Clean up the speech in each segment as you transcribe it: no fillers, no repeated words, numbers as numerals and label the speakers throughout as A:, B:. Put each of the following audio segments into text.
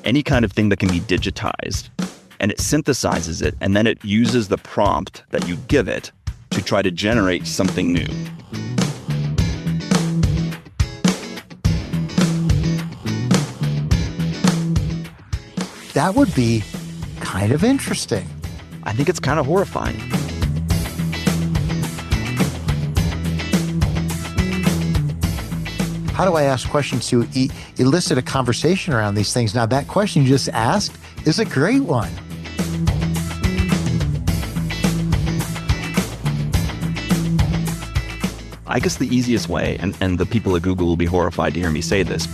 A: any kind of thing that can be digitized, and it synthesizes it, and then it uses the prompt that you give it to try to generate something new.
B: That would be kind of interesting.
A: I think it's kind of horrifying.
B: How do I ask questions to elicit a conversation around these things? Now, that question you just asked is a great one.
A: I guess the easiest way, and the people at Google will be horrified to hear me say this.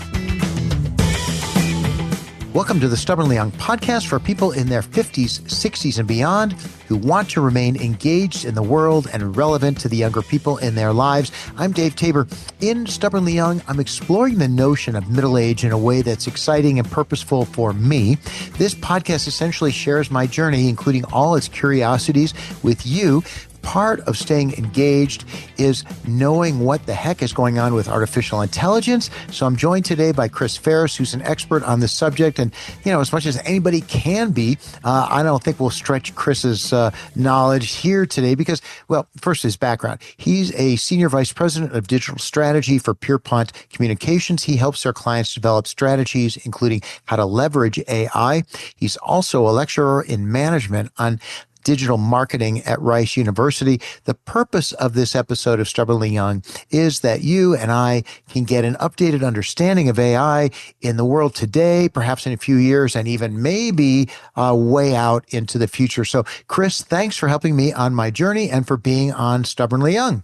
B: Welcome to the Stubbornly Young podcast for people in their 50s, 60s, and beyond who want to remain engaged in the world and relevant to the younger people in their lives. I'm Dave Tabor. In Stubbornly Young, I'm exploring the notion of middle age in a way that's exciting and purposeful for me. This podcast essentially shares my journey, including all its curiosities, with you. Part of staying engaged is knowing what the heck is going on with artificial intelligence. So I'm joined today by Chris Ferris, who's an expert on the subject. And, as much as anybody can be, I don't think we'll stretch Chris's knowledge here today because, well, first his background. He's a senior vice president of digital strategy for Pierpont Communications. He helps their clients develop strategies, including how to leverage AI. He's also a lecturer in management on digital marketing at Rice University. The purpose of this episode of Stubbornly Young is that you and I can get an updated understanding of AI in the world today, perhaps in a few years, and even maybe way out into the future. So, Chris, thanks for helping me on my journey and for being on Stubbornly Young.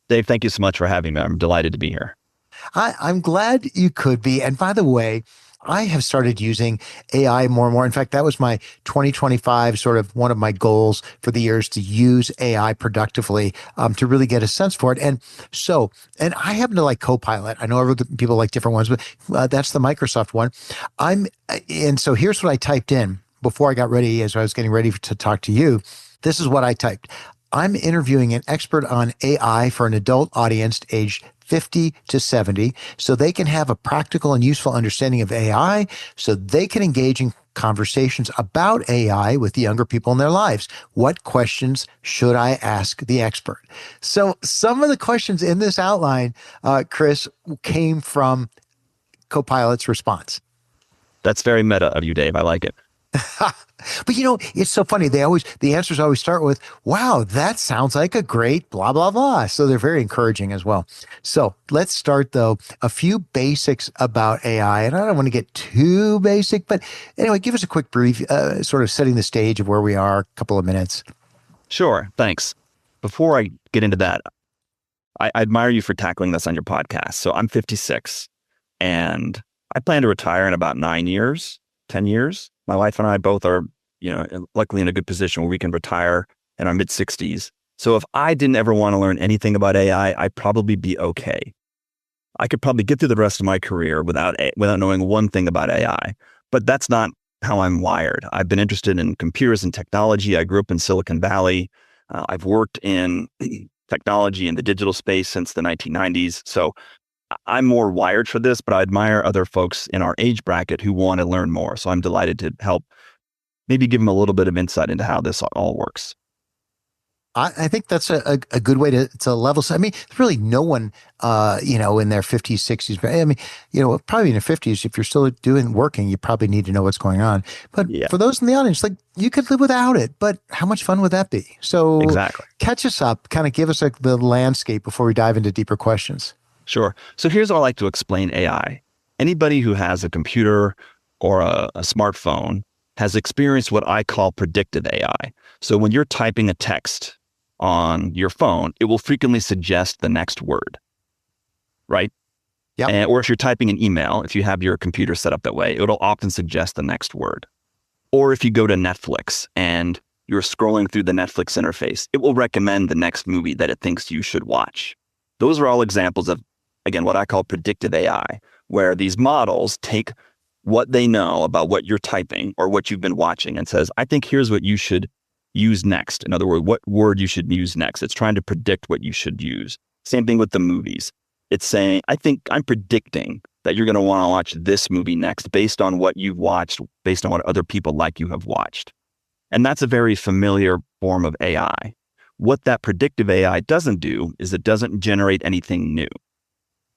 A: Dave, thank you so much for having me. I'm delighted to be here.
B: I'm glad you could be. And by the way, I have started using AI more and more. In fact, that was my 2025 sort of one of my goals for the year is to use AI productively to really get a sense for it. And I happen to like Copilot. I know other people like different ones, but that's the Microsoft one. And so here's what I typed in before I got ready, as I was getting ready to talk to you. This is what I typed. I'm interviewing an expert on AI for an adult audience aged 50 to 70, so they can have a practical and useful understanding of AI, so they can engage in conversations about AI with the younger people in their lives. What questions should I ask the expert? So some of the questions in this outline, Chris, came from Copilot's response.
A: That's very meta of you, Dave. I like it.
B: But it's so funny. The answers always start with, wow, that sounds like a great blah, blah, blah. So they're very encouraging as well. So let's start though, a few basics about AI. And I don't want to get too basic, but anyway, give us a quick brief, sort of setting the stage of where we are, a couple of minutes.
A: Sure. Thanks. Before I get into that, I admire you for tackling this on your podcast. So I'm 56 and I plan to retire in about 9 years, 10 years. My wife and I both are, luckily in a good position where we can retire in our mid-60s. So if I didn't ever want to learn anything about AI, I'd probably be okay. I could probably get through the rest of my career without knowing one thing about AI. But that's not how I'm wired. I've been interested in computers and technology. I grew up in Silicon Valley. I've worked in technology in the digital space since the 1990s. So I'm more wired for this, but I admire other folks in our age bracket who want to learn more. So I'm delighted to help maybe give them a little bit of insight into how this all works.
B: I think that's a good way to level. I mean, really no one, in their 50s, 60s, I mean, probably in their 50s, if you're still working, you probably need to know what's going on. But for those in the audience, like you could live without it, but how much fun would that be? So
A: exactly. Catch
B: us up, kind of give us the landscape before we dive into deeper questions.
A: Sure. So here's how I like to explain AI. Anybody who has a computer or a smartphone has experienced what I call predictive AI. So when you're typing a text on your phone, it will frequently suggest the next word, right?
B: Yeah.
A: Or if you're typing an email, if you have your computer set up that way, it'll often suggest the next word. Or if you go to Netflix and you're scrolling through the Netflix interface, it will recommend the next movie that it thinks you should watch. Those are all examples of, again, what I call predictive AI, where these models take what they know about what you're typing or what you've been watching and says, I think here's what you should use next. In other words, what word you should use next. It's trying to predict what you should use. Same thing with the movies. It's saying, I think I'm predicting that you're going to want to watch this movie next based on what you've watched, based on what other people like you have watched. And that's a very familiar form of AI. What that predictive AI doesn't do is it doesn't generate anything new.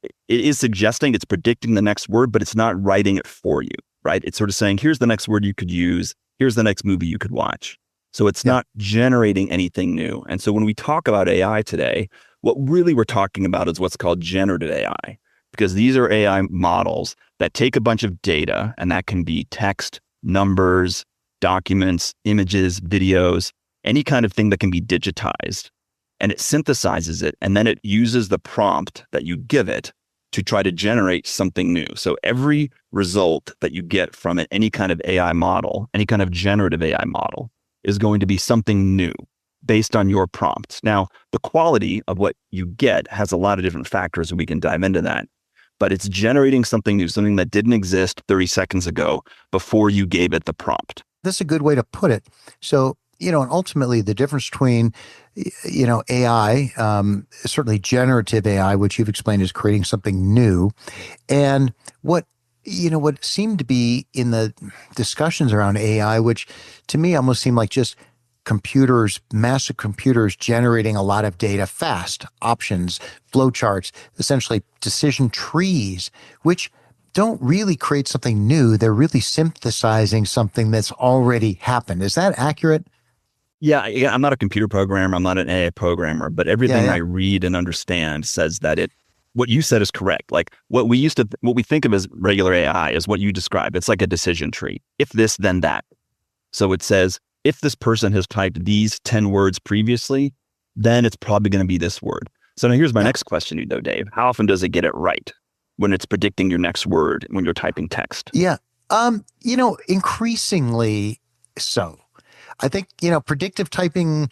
A: It is suggesting, it's predicting the next word, but it's not writing it for you, right? It's sort of saying, here's the next word you could use. Here's the next movie you could watch. So it's not generating anything new. And so when we talk about AI today, what really we're talking about is what's called generative AI, because these are AI models that take a bunch of data, and that can be text, numbers, documents, images, videos, any kind of thing that can be digitized. And it synthesizes it, and then it uses the prompt that you give it to try to generate something new. So every result that you get from it, any kind of AI model, any kind of generative AI model, is going to be something new based on your prompts. Now, the quality of what you get has a lot of different factors, and we can dive into that. But it's generating something new, something that didn't exist 30 seconds ago before you gave it the prompt.
B: That's a good way to put it. So, and ultimately the difference between, AI, certainly generative AI, which you've explained is creating something new, and what seemed to be in the discussions around AI, which to me almost seemed like just computers, massive computers generating a lot of data fast, options, flowcharts, essentially decision trees, which don't really create something new. They're really synthesizing something that's already happened. Is that accurate?
A: Yeah, I'm not a computer programmer. I'm not an AI programmer, but everything I read and understand says that what you said is correct. Like what we think of as regular AI is what you described. It's like a decision tree. If this, then that. So it says, if this person has typed these 10 words previously, then it's probably going to be this word. So now here's my next question, Dave. How often does it get it right when it's predicting your next word when you're typing text?
B: Yeah. Increasingly so. I think, predictive typing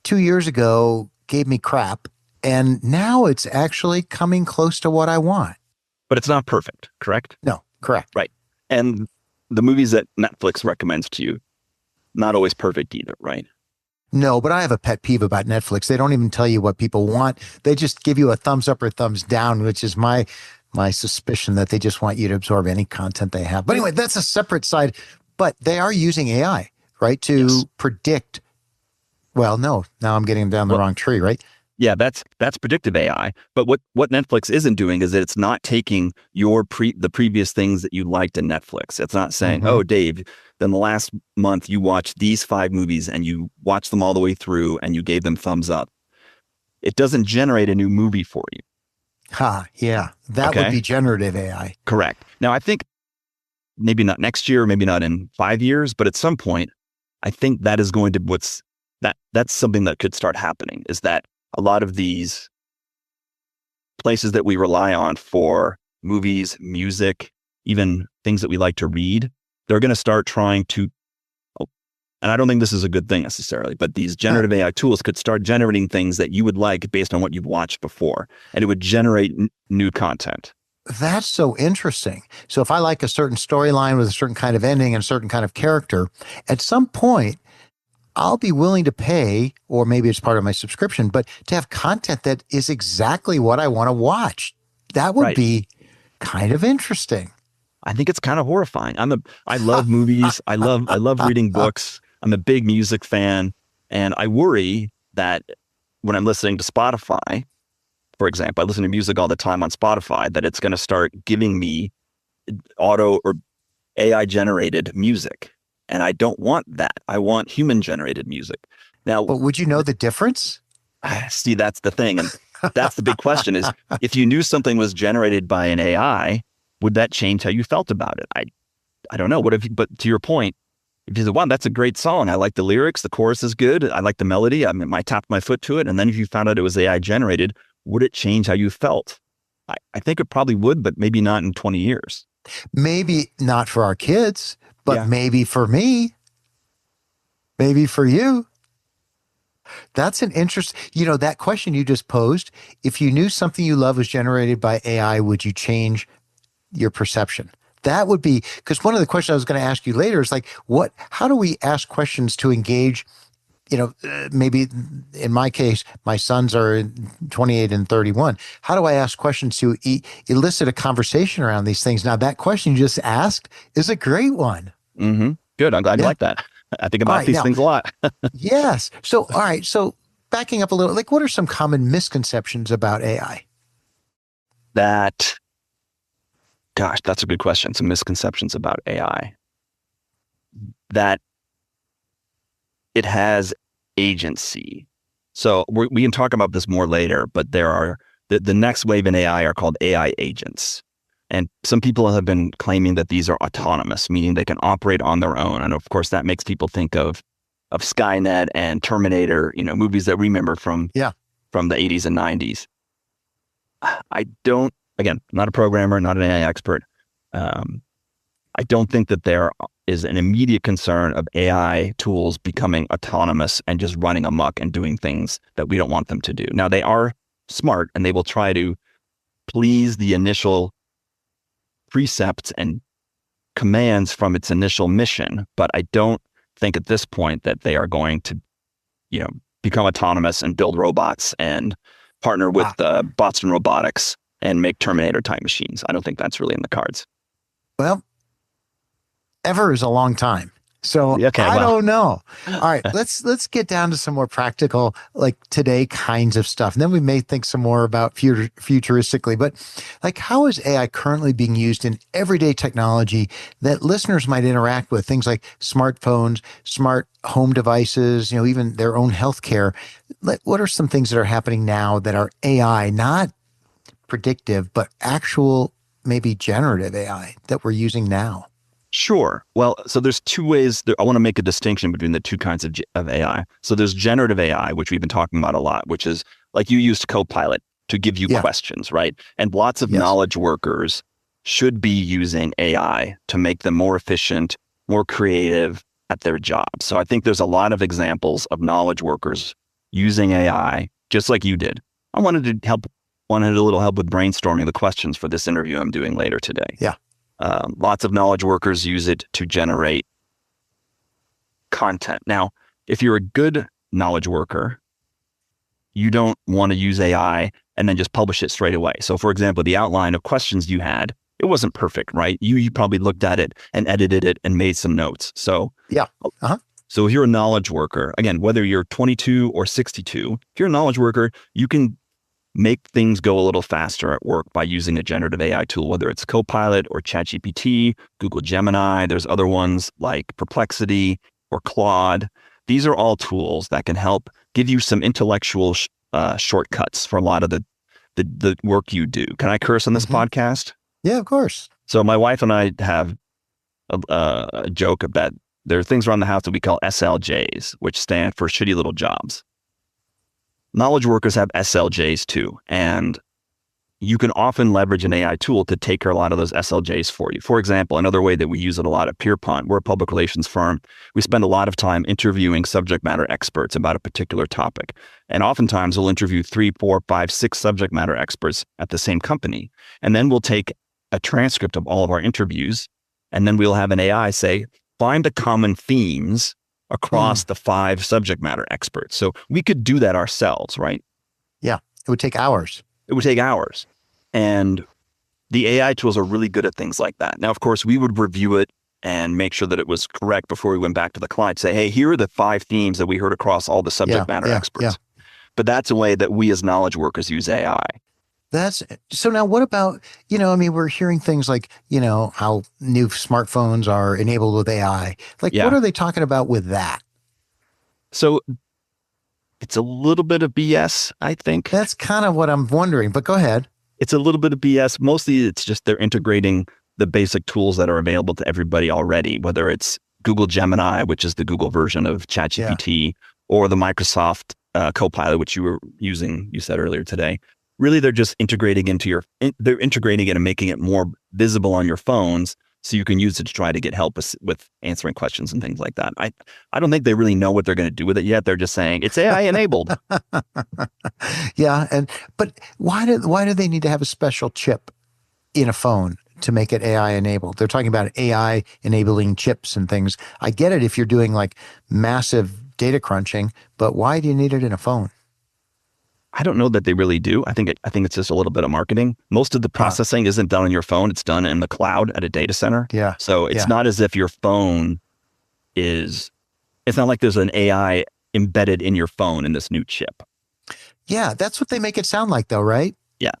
B: 2 years ago gave me crap, and now it's actually coming close to what I want.
A: But it's not perfect, correct?
B: No, correct.
A: Right. And the movies that Netflix recommends to you, not always perfect either, right?
B: No, but I have a pet peeve about Netflix. They don't even tell you what people want. They just give you a thumbs up or thumbs down, which is my suspicion that they just want you to absorb any content they have. But anyway, that's a separate side. But they are using AI, right, to predict. Well, no, now I'm getting down the wrong tree, right?
A: Yeah, that's predictive AI. But what Netflix isn't doing is that it's not taking the previous things that you liked in Netflix. It's not saying, oh, Dave, then the last month you watched these 5 movies and you watched them all the way through and you gave them thumbs up. It doesn't generate a new movie for you.
B: Yeah. That would be generative AI.
A: Correct. Now, I think maybe not next year, maybe not in 5 years, but at some point, I think that is going to that's something that could start happening, is that a lot of these places that we rely on for movies, music, even things that we like to read, they're going to start trying to, and I don't think this is a good thing necessarily, but these generative AI tools could start generating things that you would like based on what you've watched before, and it would generate new content.
B: That's so interesting. So if I like a certain storyline with a certain kind of ending and a certain kind of character, at some point, I'll be willing to pay, or maybe it's part of my subscription, but to have content that is exactly what I want to watch. That would be kind of interesting.
A: I think it's kind of horrifying. I love movies. I love reading books. I'm a big music fan. And I worry that when I'm listening to Spotify, for example, I listen to music all the time on Spotify, that it's going to start giving me auto or AI generated music. And I don't want that. I want human generated music. Now,
B: but would you know the difference?
A: See, that's the thing. And that's the big question is, if you knew something was generated by an AI, would that change how you felt about it? I don't know. But to your point, if you said, wow, that's a great song. I like the lyrics. The chorus is good. I like the melody. I tapped my foot to it. And then if you found out it was AI generated, would it change how you felt? I think it probably would, but maybe not in 20 years.
B: Maybe not for our kids, but maybe for me, maybe for you. That's an interest. That question you just posed, if you knew something you love was generated by AI, would you change your perception? That would be, because one of the questions I was going to ask you later is like, how do we ask questions to engage maybe in my case, my sons are 28 and 31. How do I ask questions to elicit a conversation around these things? Now, that question you just asked is a great one.
A: Mm-hmm. Good. I'm glad you
B: Yeah.
A: like that. I think
B: All
A: about
B: right.
A: these
B: Now,
A: things a lot.
B: yes. So, all right. So, backing up a little, like, what are some common misconceptions about AI?
A: That, gosh, that's a good question. Some misconceptions about AI. That it has agency. So we can talk about this more later, but there are the next wave in AI are called AI agents. And some people have been claiming that these are autonomous, meaning they can operate on their own. And of course, that makes people think of Skynet and Terminator, movies that we remember from the 80s and 90s. I don't, again, not a programmer, not an AI expert. I don't think that there is an immediate concern of AI tools becoming autonomous and just running amok and doing things that we don't want them to do. Now, they are smart and they will try to please the initial precepts and commands from its initial mission, but I don't think at this point that they are going to, become autonomous and build robots and partner with Boston Robotics and make Terminator type machines. I don't think that's really in the cards.
B: Well, ever is a long time. So I don't know. All right, let's get down to some more practical, like today kinds of stuff. And then we may think some more about futuristically. But like, how is AI currently being used in everyday technology that listeners might interact with? Things like smartphones, smart home devices, even their own healthcare. What are some things that are happening now that are AI, not predictive, but actual, maybe generative AI that we're using now?
A: Sure. Well, so there's two ways. I want to make a distinction between the two kinds of AI. So there's generative AI, which we've been talking about a lot, which is like you used Copilot to give you questions, right? And lots of knowledge workers should be using AI to make them more efficient, more creative at their job. So I think there's a lot of examples of knowledge workers using AI, just like you did. I wanted a little help with brainstorming the questions for this interview I'm doing later today.
B: Yeah.
A: Lots of knowledge workers use it to generate content. Now, if you're a good knowledge worker, you don't want to use AI and then just publish it straight away. So for example, the outline of questions you had, it wasn't perfect, right? You probably looked at it and edited it and made some notes. So So if you're a knowledge worker, again, whether you're 22 or 62, if you're a knowledge worker, you can make things go a little faster at work by using a generative AI tool, whether it's Copilot or ChatGPT, Google Gemini. There's other ones like Perplexity or Claude. These are all tools that can help give you some intellectual shortcuts for a lot of the work you do. Can I curse on this podcast?
B: Yeah, of course.
A: So my wife and I have a joke about there are things around the house that we call SLJs, which stand for shitty little jobs. Knowledge workers have SLJs too, and you can often leverage an AI tool to take care of a lot of those SLJs for you. For example, another way that we use it a lot at Pierpont, we're a public relations firm. We spend a lot of time interviewing subject matter experts about a particular topic. And oftentimes we'll interview 3, 4, 5, 6 subject matter experts at the same company. And then we'll take a transcript of all of our interviews, and then we'll have an AI say, find the common themes across the 5 subject matter experts. So we could do that ourselves, right?
B: Yeah, it would take hours.
A: It would take hours. And the AI tools are really good at things like that. Now, of course, we would review it and make sure that it was correct before we went back to the client, say, hey, here are the 5 themes that we heard across all the subject matter experts. Yeah. But that's a way that we as knowledge workers use AI.
B: So now what about, we're hearing things like, how new smartphones are enabled with AI. Like, what are they talking about with that?
A: So it's a little bit of BS, I think.
B: That's kind of what I'm wondering, but go ahead.
A: It's a little bit of BS. Mostly it's just they're integrating the basic tools that are available to everybody already, whether it's Google Gemini, which is the Google version of ChatGPT, or the Microsoft Copilot, which you were using, you said earlier today. Really, they're just integrating they're integrating it and making it more visible on your phones so you can use it to try to get help with answering questions and things like that. I don't think they really know what they're going to do with it yet. They're just saying it's AI enabled.
B: But why do they need to have a special chip in a phone to make it AI enabled? They're talking about AI enabling chips and things. I get it if you're doing like massive data crunching, but why do you need it in a phone?
A: I don't know that they really do. I think it's just a little bit of marketing. Most of the processing isn't done on your phone. It's done in the cloud at a data center.
B: Yeah.
A: So it's not as if your phone it's not like there's an AI embedded in your phone in this new chip.
B: Yeah, that's what they make it sound like though, right?
A: Yeah.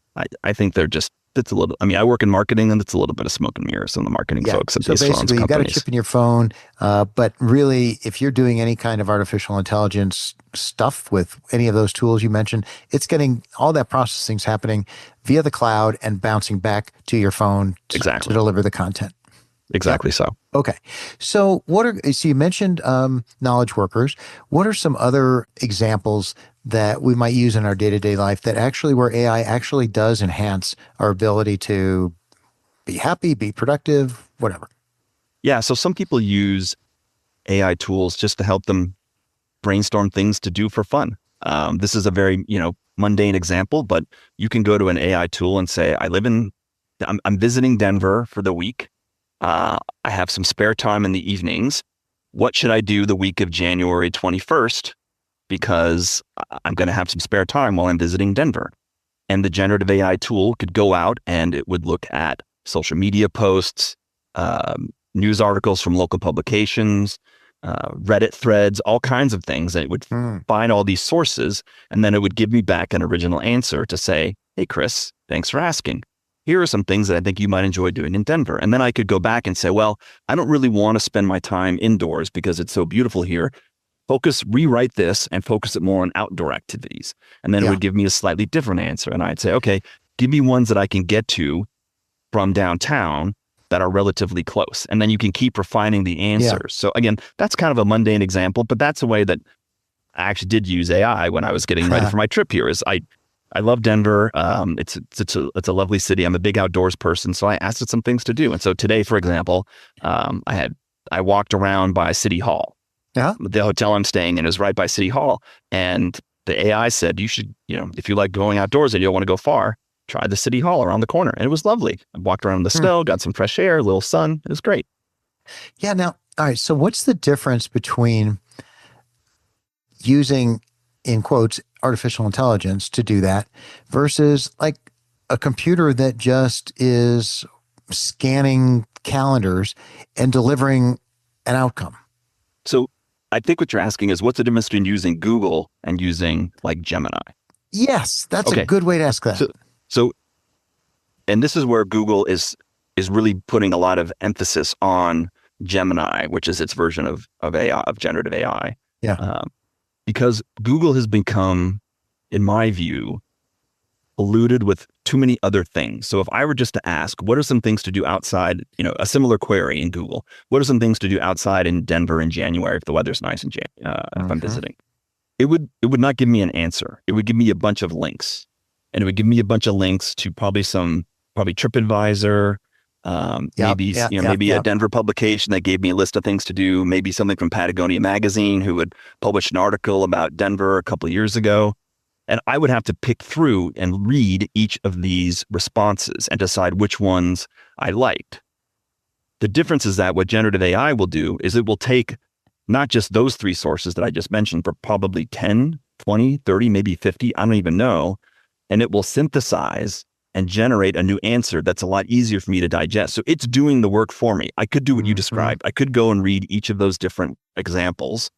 A: I think it's a little, I work in marketing, and it's a little bit of smoke and mirrors on the marketing folks at these phones companies. So basically,
B: you got a chip in your phone, but really, if you're doing any kind of artificial intelligence stuff with any of those tools you mentioned, it's getting all that processing's happening via the cloud and bouncing back to your phone to deliver the content.
A: Exactly. So.
B: Okay. So so you mentioned knowledge workers. What are some other examples that we might use in our day-to-day life that actually where AI actually does enhance our ability to be happy, be productive, whatever?
A: Yeah. So some people use AI tools just to help them brainstorm things to do for fun. This is a very, mundane example, but you can go to an AI tool and say, I'm visiting Denver for the week. I have some spare time in the evenings. What should I do the week of January 21st? Because I'm going to have some spare time while I'm visiting Denver. And the generative AI tool could go out and it would look at social media posts, news articles from local publications, Reddit threads, all kinds of things. And it would find all these sources, and then it would give me back an original answer to say, hey, Chris, thanks for asking. Here are some things that I think you might enjoy doing in Denver. And then I could go back and say, well, I don't really want to spend my time indoors because it's so beautiful here. Rewrite this and focus it more on outdoor activities. And then it would give me a slightly different answer. And I'd say, okay, give me ones that I can get to from downtown that are relatively close. And then you can keep refining the answers. Yeah. So again, that's kind of a mundane example, but that's a way that I actually did use AI when I was getting ready for my trip here. I love Denver. It's a lovely city. I'm a big outdoors person. So I asked it some things to do. And so today, for example, I walked around by City Hall. Yeah. The hotel I'm staying in is right by City Hall. And the AI said, you should, if you like going outdoors and you don't want to go far, try the City Hall around the corner. And it was lovely. I walked around in the snow, got some fresh air, a little sun. It was great.
B: Yeah. Now, all right. So what's the difference between using, in quotes, artificial intelligence to do that versus like a computer that just is scanning calendars and delivering an outcome?
A: So I think what you're asking is what's the difference between using Google and using like Gemini?
B: Yes, that's a good way to ask that.
A: So, and this is where Google is really putting a lot of emphasis on Gemini, which is its version of AI, of generative AI.
B: Yeah.
A: Because Google has become, in my view, polluted with too many other things. So if I were just to ask, what are some things to do outside, a similar query in Google, what are some things to do outside in Denver in January if the weather's nice in January, if I'm visiting? It would not give me an answer. It would give me a bunch of links. And it would give me a bunch of links to probably TripAdvisor, maybe a Denver publication that gave me a list of things to do, maybe something from Patagonia Magazine, who had published an article about Denver a couple of years ago. And I would have to pick through and read each of these responses and decide which ones I liked. The difference is that what generative AI will do is it will take not just those three sources that I just mentioned, but probably 10, 20, 30, maybe 50, I don't even know. And it will synthesize and generate a new answer that's a lot easier for me to digest. So it's doing the work for me. I could do what you described. I could go and read each of those different examples,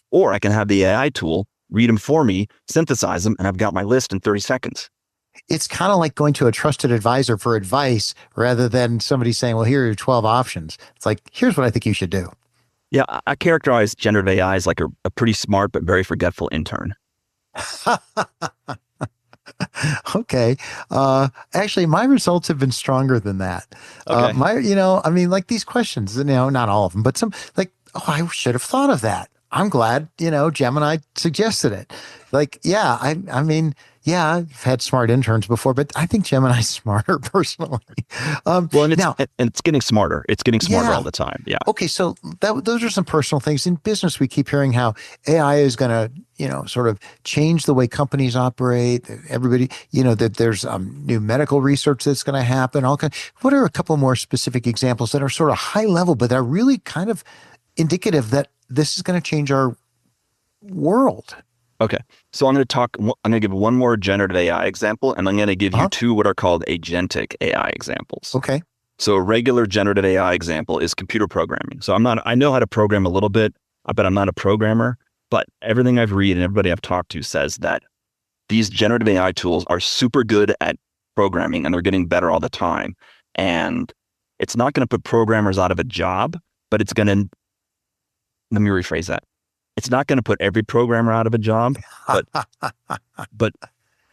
A: or I can have the AI tool read them for me, synthesize them, and I've got my list in 30 seconds.
B: It's kind of like going to a trusted advisor for advice rather than somebody saying, well, here are your 12 options. It's like, here's what I think you should do.
A: Yeah, I characterize generative AI as like a pretty smart but very forgetful intern.
B: Okay. Actually, my results have been stronger than that.
A: Okay.
B: Like these questions, not all of them, but some like, oh, I should have thought of that. I'm glad, Gemini suggested it. Like, yeah, I've had smart interns before, but I think Gemini's smarter personally.
A: And it's getting smarter. It's getting smarter all the time. Yeah.
B: Okay. So those are some personal things. In business, we keep hearing how AI is going to, sort of change the way companies operate. Everybody, that there's new medical research that's going to happen. What are a couple more specific examples that are sort of high level, but that are really kind of indicative that this is going to change our world?
A: Okay. So I'm going to give one more generative AI example, and I'm going to give you two what are called agentic AI examples.
B: Okay.
A: So a regular generative AI example is computer programming. So I know how to program a little bit, but I'm not a programmer. But everything I've read and everybody I've talked to says that these generative AI tools are super good at programming and they're getting better all the time. And it's not going to put programmers out of a job, but it's going to, let me rephrase that. It's not going to put every programmer out of a job, but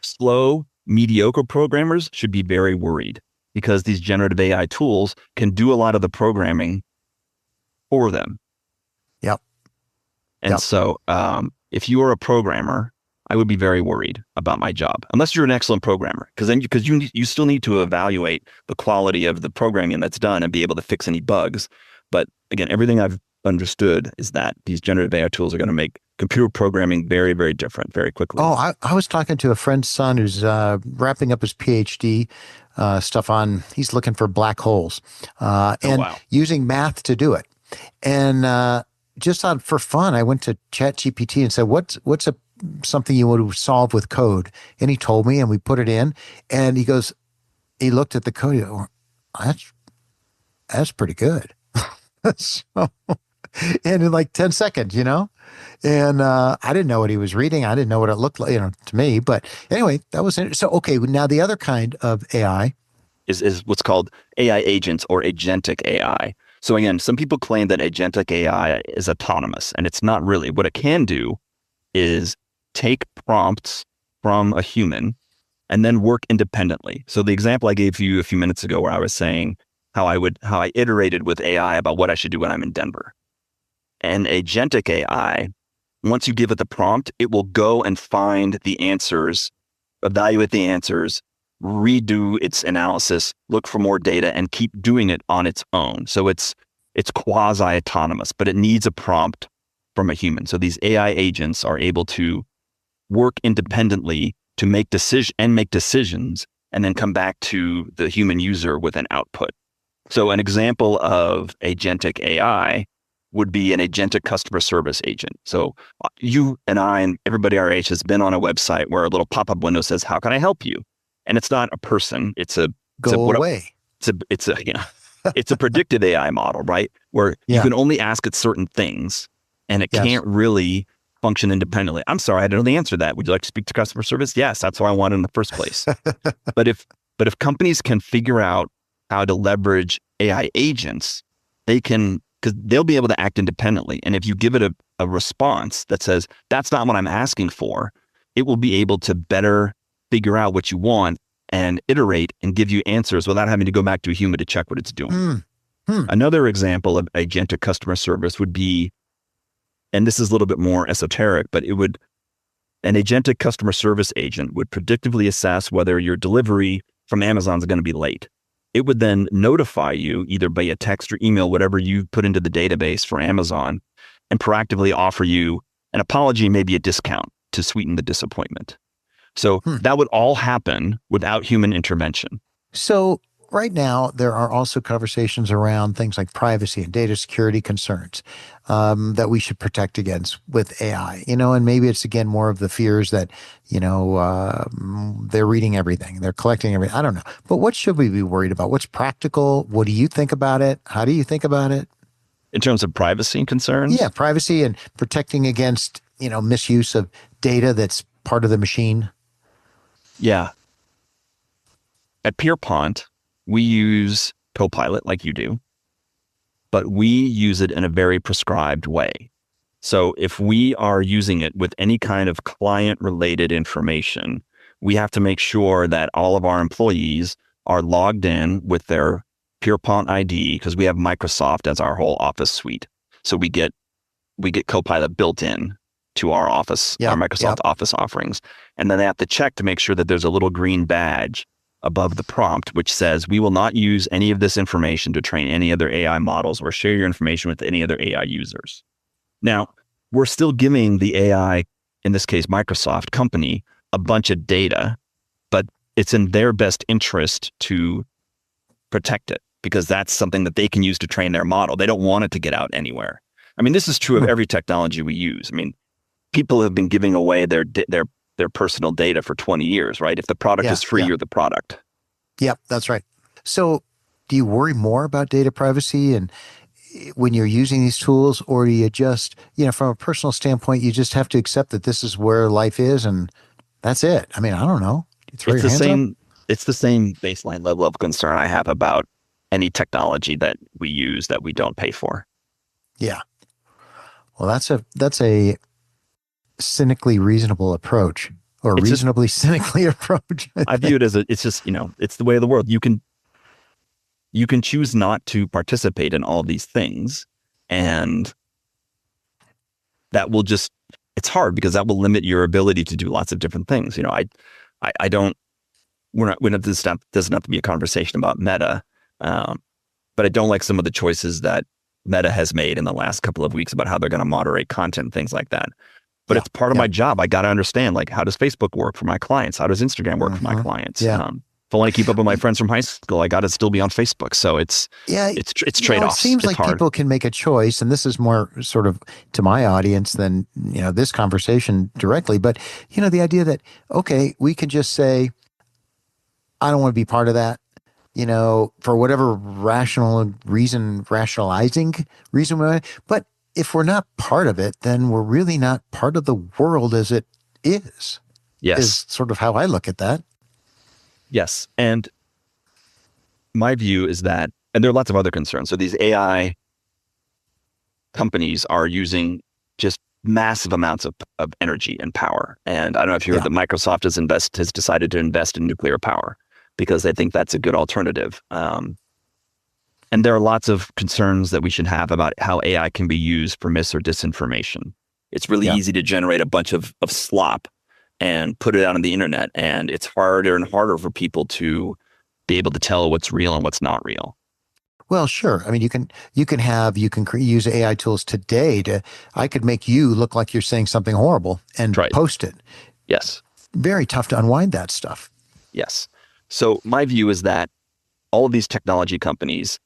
A: slow, mediocre programmers should be very worried because these generative AI tools can do a lot of the programming for them.
B: Yep.
A: And so if you are a programmer, I would be very worried about my job, unless you're an excellent programmer, because you still need to evaluate the quality of the programming that's done and be able to fix any bugs. But again, everything I've understood is that these generative AI tools are going to make computer programming very, very different very quickly.
B: Oh, I was talking to a friend's son who's wrapping up his PhD stuff on, he's looking for black holes and using math to do it. And just for fun, I went to ChatGPT and said, what's something you would solve with code? And he told me, and we put it in, and he looked at the code, he goes, that's pretty good. So, and in like 10 seconds, and I didn't know what he was reading. I didn't know what it looked like, to me. But anyway, that was interesting. So, okay, now the other kind of AI
A: is what's called AI agents or agentic AI. So again, some people claim that agentic AI is autonomous, and it's not really. What it can do is take prompts from a human and then work independently. So the example I gave you a few minutes ago where I was saying how I iterated with AI about what I should do when I'm in Denver. And agentic AI, once you give it the prompt, it will go and find the answers, evaluate the answers, redo its analysis, look for more data, and keep doing it on its own. So it's quasi-autonomous, but it needs a prompt from a human. So these AI agents are able to work independently to make decisions and then come back to the human user with an output. So an example of agentic AI would be an agentic customer service agent. So you and I and everybody our age has been on a website where a little pop-up window says, "How can I help you?" And it's not a person. It's a predictive AI model, right? Where you can only ask it certain things, and it can't really function independently. I'm sorry, I don't know the answer to that. Would you like to speak to customer service? Yes, that's what I wanted in the first place. But if companies can figure out how to leverage AI agents, because they'll be able to act independently. And if you give it a response that says, "That's not what I'm asking for," it will be able to better figure out what you want and iterate and give you answers without having to go back to a human to check what it's doing. Another example of agentic customer service would be, and this is a little bit more esoteric, but an agentic customer service agent would predictively assess whether your delivery from Amazon is going to be late. It would then notify you either by a text or email, whatever you put into the database for Amazon, and proactively offer you an apology, maybe a discount to sweeten the disappointment. So that would all happen without human intervention.
B: So right now, there are also conversations around things like privacy and data security concerns that we should protect against with AI, and maybe it's, again, more of the fears that, they're reading everything, they're collecting everything. I don't know. But what should we be worried about? What's practical? What do you think about it? How do you think about it?
A: In terms of privacy concerns?
B: Yeah, privacy and protecting against, misuse of data that's part of the machine.
A: Yeah. At Pierpont, we use Copilot like you do, but we use it in a very prescribed way. So if we are using it with any kind of client-related information, we have to make sure that all of our employees are logged in with their Pierpont ID, because we have Microsoft as our whole Office suite. So we get Copilot built in to our Office, our Microsoft Office offerings. And then they have to check to make sure that there's a little green badge above the prompt, which says, "We will not use any of this information to train any other AI models or share your information with any other AI users." Now, we're still giving the AI, in this case, Microsoft company, a bunch of data, but it's in their best interest to protect it because that's something that they can use to train their model. They don't want it to get out anywhere. I mean, this is true of every technology we use. I mean, people have been giving away their personal data for 20 years, right? If the product is free,
B: Yeah.
A: you're the product.
B: Yep, that's right. So do you worry more about data privacy and when you're using these tools, or do you just, from a personal standpoint, you just have to accept that this is where life is and that's it? I mean, I don't know. Do you throw
A: It's
B: your
A: the
B: hands up?
A: same. It's the same baseline level of concern I have about any technology that we use that we don't pay for.
B: Yeah. Well, that's a cynically reasonable approach, or
A: It's just
B: reasonably cynically approach. I
A: I view
B: think.
A: it as it's just it's the way of the world. You can choose not to participate in all these things, and that will just it's hard because that will limit your ability to do lots of different things. I don't. We're not this stuff doesn't have to be a conversation about Meta, um, but I don't like some of the choices that Meta has made in the last couple of weeks about how they're going to moderate content and things like that. But
B: Yeah.
A: it's part of
B: Yeah.
A: my job. I got to understand, like, how does Facebook work for my clients? How does Instagram work for my
B: Hmm.
A: clients?
B: Yeah.
A: If I want to keep up with my friends from high school, I got to still be on Facebook. So
B: Yeah.
A: it's
B: It
A: trade-offs.
B: seems
A: It's
B: like
A: hard.
B: people can make a choice, and this is more sort of to my audience than, this conversation directly. But, the idea that, okay, we can just say, I don't want to be part of that, for whatever rationalizing reason. But if we're not part of it, then we're really not part of the world as it is
A: Yes.
B: sort of how I look at that.
A: Yes. And my view is that, and there are lots of other concerns. So these AI companies are using just massive amounts of energy and power. And I don't know if you heard
B: Yeah.
A: that Microsoft has decided to invest in nuclear power because they think that's a good alternative. And there are lots of concerns that we should have about how AI can be used for mis or disinformation. It's really
B: Yeah.
A: easy to generate a bunch of slop and put it out on the internet. And it's harder and harder for people to be able to tell what's real and what's not real.
B: Well, sure. I mean, use AI tools today I could make you look like you're saying something horrible and
A: That's right.
B: post it.
A: Yes.
B: Very tough to unwind that stuff.
A: Yes. So my view is that all of these technology companies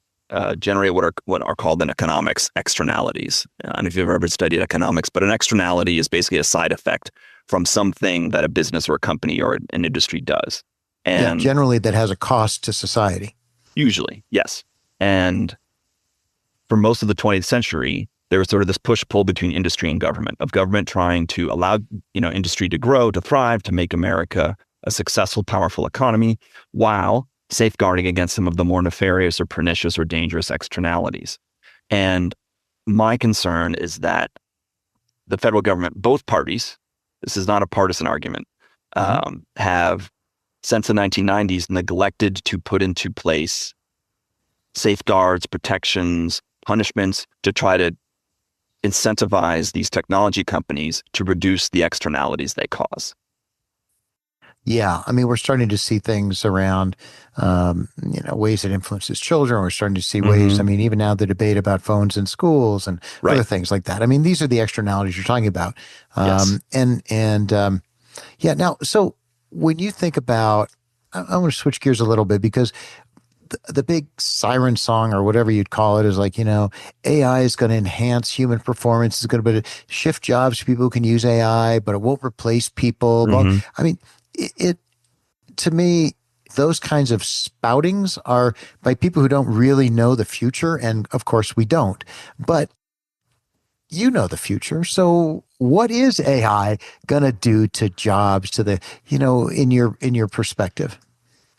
A: generate what are called in economics externalities. I don't know if you've ever studied economics, but an externality is basically a side effect from something that a business or a company or an industry does.
B: Yeah,
A: And
B: generally that has a cost to society.
A: usually, yes. And for most of the 20th century, there was sort of this push-pull between industry and government, of government trying to allow industry to grow, to thrive, to make America a successful, powerful economy, while safeguarding against some of the more nefarious or pernicious or dangerous externalities. And my concern is that the federal government, both parties, this is not a partisan argument, have since the 1990s neglected to put into place safeguards, protections, punishments to try to incentivize these technology companies to reduce the externalities they cause.
B: Yeah, I mean, we're starting to see things around, ways it influences children. We're starting to see ways. I mean, even now the debate about phones in schools and
A: Right.
B: other things like that. I mean, these are the externalities you're talking about.
A: Yes.
B: Yeah. Now, so when you think about, I want to switch gears a little bit because the big siren song or whatever you'd call it is like, AI is going to enhance human performance. It's going to shift jobs to people who can use AI, but it won't replace people. Well, I mean, it to me, those kinds of spoutings are by people who don't really know the future. And of course we don't, but you know the future. So what is AI going to do to jobs, to the, in your perspective?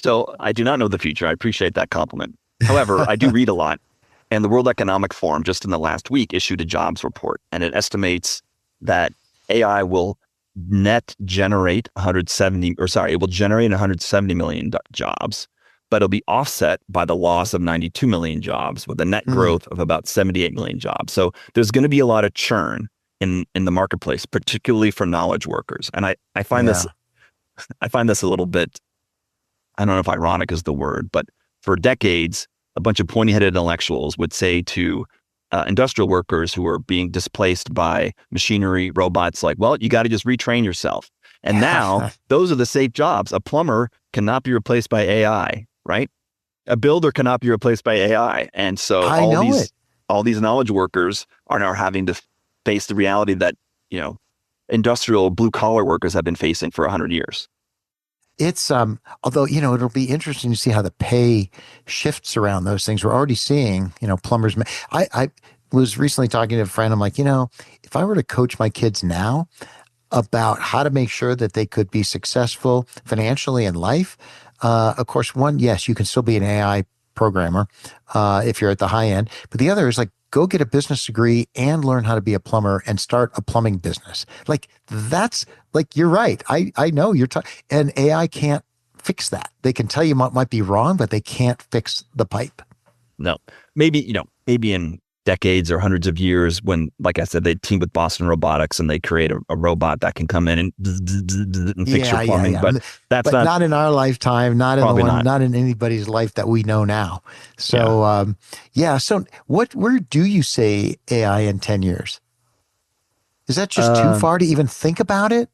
A: So I do not know the future. I appreciate that compliment. However, I do read a lot. And the World Economic Forum just in the last week issued a jobs report, and it estimates that AI will generate 170 million jobs, but it'll be offset by the loss of 92 million jobs with a net growth of about 78 million jobs. So there's going to be a lot of churn in the marketplace, particularly for knowledge workers. And I find this a little bit, I don't know if ironic is the word, but for decades, a bunch of pointy-headed intellectuals would say to industrial workers who are being displaced by machinery, robots, like, well, you got to just retrain yourself. And now those are the safe jobs. A plumber cannot be replaced by AI, right? A builder cannot be replaced by AI. And so all these knowledge workers are now having to face the reality that, industrial blue collar workers have been facing for 100 years.
B: It's although, it'll be interesting to see how the pay shifts around those things. We're already seeing, plumbers. I was recently talking to a friend. I'm like, if I were to coach my kids now about how to make sure that they could be successful financially in life, of course, one, yes, you can still be an AI programmer if you're at the high end. But the other is like, go get a business degree and learn how to be a plumber and start a plumbing business. Like that's like, you're right. I know you're and AI can't fix that. They can tell you what might be wrong, but they can't fix the pipe.
A: No, maybe in decades or hundreds of years when, like I said, they team with Boston Robotics and they create a robot that can come in and fix your plumbing.
B: Yeah.
A: But that's
B: not in our lifetime, not in not in anybody's life that we know now. So, So where do you say AI in 10 years? Is that just too far to even think about it?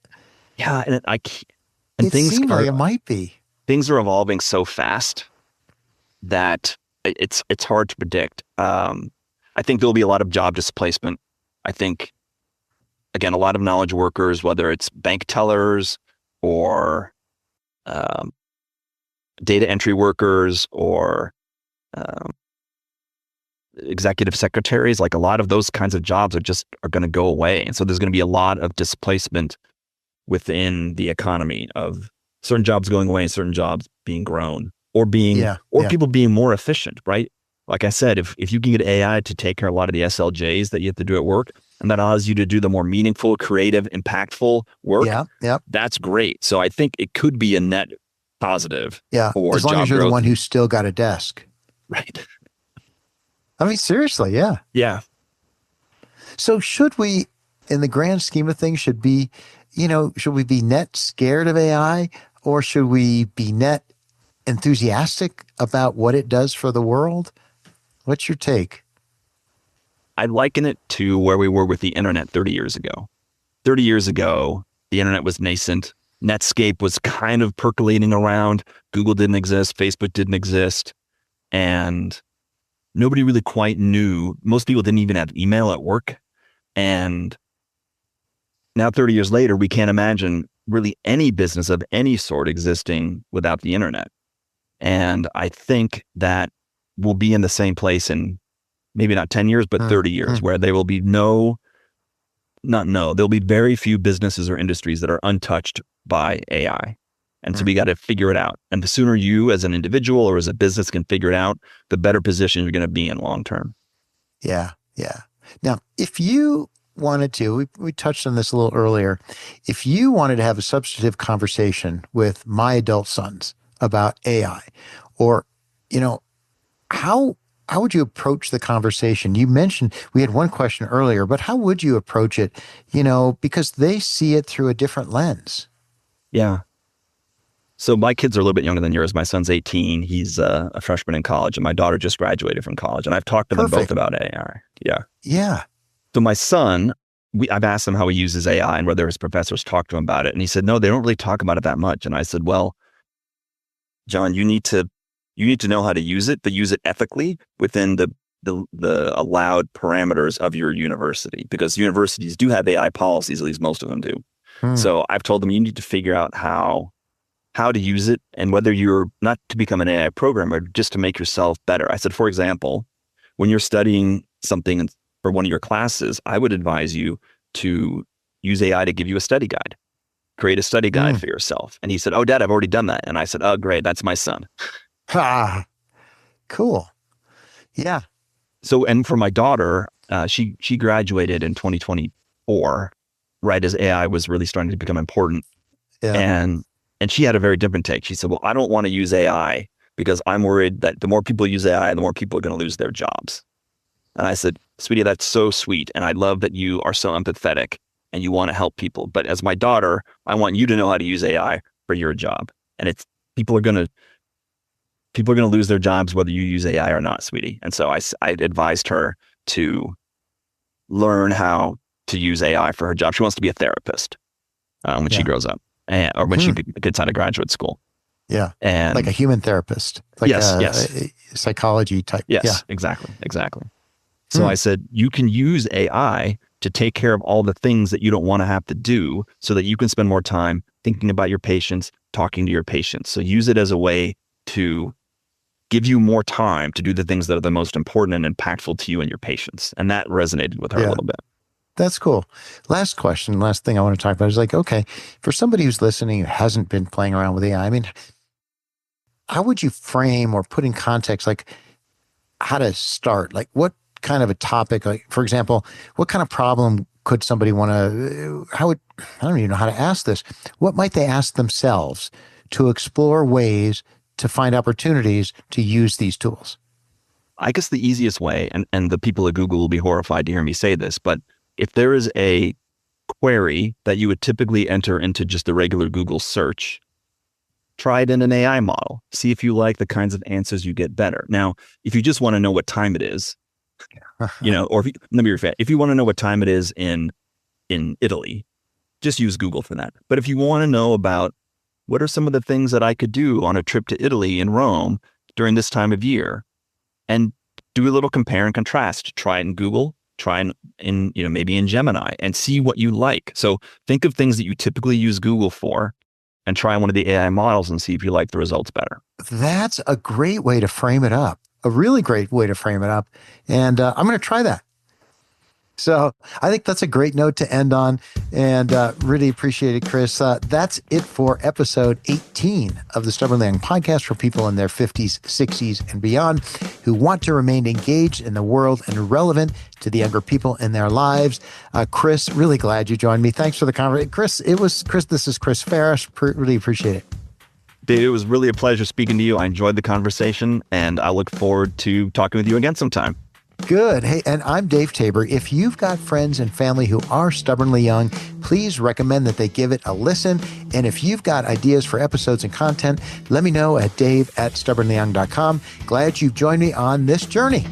A: Yeah. And
B: it seems like it might be.
A: Things are evolving so fast that it's hard to predict. I think there'll be a lot of job displacement. I think, again, a lot of knowledge workers, whether it's bank tellers or data entry workers or executive secretaries, like a lot of those kinds of jobs are going to go away. And so there's going to be a lot of displacement within the economy of certain jobs going away and certain jobs being grown or people being more efficient, right? Like I said, if you can get AI to take care of a lot of the SLJs that you have to do at work, and that allows you to do the more meaningful, creative, impactful work, that's great. So I think it could be a net positive.
B: Yeah,
A: for
B: as long
A: job
B: as you're
A: growth.
B: the one who's still got a desk.
A: Right.
B: I mean, seriously, yeah.
A: Yeah.
B: So should we, in the grand scheme of things, should we be net scared of AI, or should we be net enthusiastic about what it does for the world? What's your take?
A: I liken it to where we were with the internet 30 years ago. 30 years ago, the internet was nascent. Netscape was kind of percolating around. Google didn't exist. Facebook didn't exist. And nobody really quite knew. Most people didn't even have email at work. And now 30 years later, we can't imagine really any business of any sort existing without the internet. And I think that we'll be in the same place in maybe not 10 years, but 30 years, where there will be there'll be very few businesses or industries that are untouched by AI. And so we got to figure it out. And the sooner you as an individual or as a business can figure it out, the better position you're going to be in long term.
B: Yeah. Yeah. Now, if you wanted to, we touched on this a little earlier, if you wanted to have a substantive conversation with my adult sons about AI, or, how would you approach the conversation? You mentioned we had one question earlier, but how would you approach it? Because they see it through a different lens.
A: Yeah. So my kids are a little bit younger than yours. My son's 18. He's a freshman in college, and my daughter just graduated from college. And I've talked to them both about AI. Yeah.
B: Yeah.
A: So my son, I've asked him how he uses AI and whether his professors talk to him about it. And he said, no, they don't really talk about it that much. And I said, well, John, you need to know how to use it, but use it ethically within the allowed parameters of your university, because universities do have AI policies, at least most of them do. So I've told them you need to figure out how to use it, and whether you're not to become an AI programmer, just to make yourself better. I said, for example, when you're studying something for one of your classes, I would advise you to use AI to give you a study guide. Create a study guide for yourself. And he said, oh, Dad, I've already done that. And I said, oh, great. That's my son.
B: Cool. Yeah.
A: So, and for my daughter, she graduated in 2024, right as AI was really starting to become important. Yeah. And she had a very different take. She said, well, I don't want to use AI because I'm worried that the more people use AI, the more people are going to lose their jobs. And I said, sweetie, that's so sweet. And I love that you are so empathetic and you want to help people. But as my daughter, I want you to know how to use AI for your job. And people are going to lose their jobs whether you use AI or not, sweetie. And so I advised her to learn how to use AI for her job. She wants to be a therapist when she grows up, or when she gets out of graduate school.
B: Yeah.
A: And
B: like a human therapist, like a psychology type.
A: Yes,
B: yeah.
A: Exactly. So I said, you can use AI to take care of all the things that you don't want to have to do so that you can spend more time thinking about your patients, talking to your patients. So use it as a way to give you more time to do the things that are the most important and impactful to you and your patients. And that resonated with her a little bit.
B: That's cool. Last question, last thing I want to talk about is like, okay, for somebody who's listening who hasn't been playing around with AI, I mean, how would you frame or put in context, like how to start? Like what kind of a topic, like for example, what kind of problem could somebody want to, I don't even know how to ask this. What might they ask themselves to explore ways to find opportunities to use these tools?
A: I guess the easiest way, and the people at Google will be horrified to hear me say this, but if there is a query that you would typically enter into just the regular Google search, try it in an AI model. See if you like the kinds of answers you get better. Now, if you just want to know what time it is, or if you want to know what time it is in Italy, just use Google for that. But if you want to know about what are some of the things that I could do on a trip to Italy and Rome during this time of year, and do a little compare and contrast, try it in Google, try in maybe in Gemini, and see what you like. So think of things that you typically use Google for and try one of the AI models and see if you like the results better.
B: That's a great way to frame it up. A really great way to frame it up. And I'm going to try that. So I think that's a great note to end on, and really appreciate it, Chris. That's it for episode 18 of the Stubbornly Young podcast for people in their 50s, 60s, and beyond who want to remain engaged in the world and relevant to the younger people in their lives. Chris, really glad you joined me. Thanks for the conversation. Chris, this is Chris Ferris. Really appreciate it.
A: Dave, it was really a pleasure speaking to you. I enjoyed the conversation, and I look forward to talking with you again sometime.
B: Good. Hey, and I'm Dave Tabor. If you've got friends and family who are stubbornly young, please recommend that they give it a listen. And if you've got ideas for episodes and content, let me know at dave@stubbornlyyoung.com. Glad you've joined me on this journey.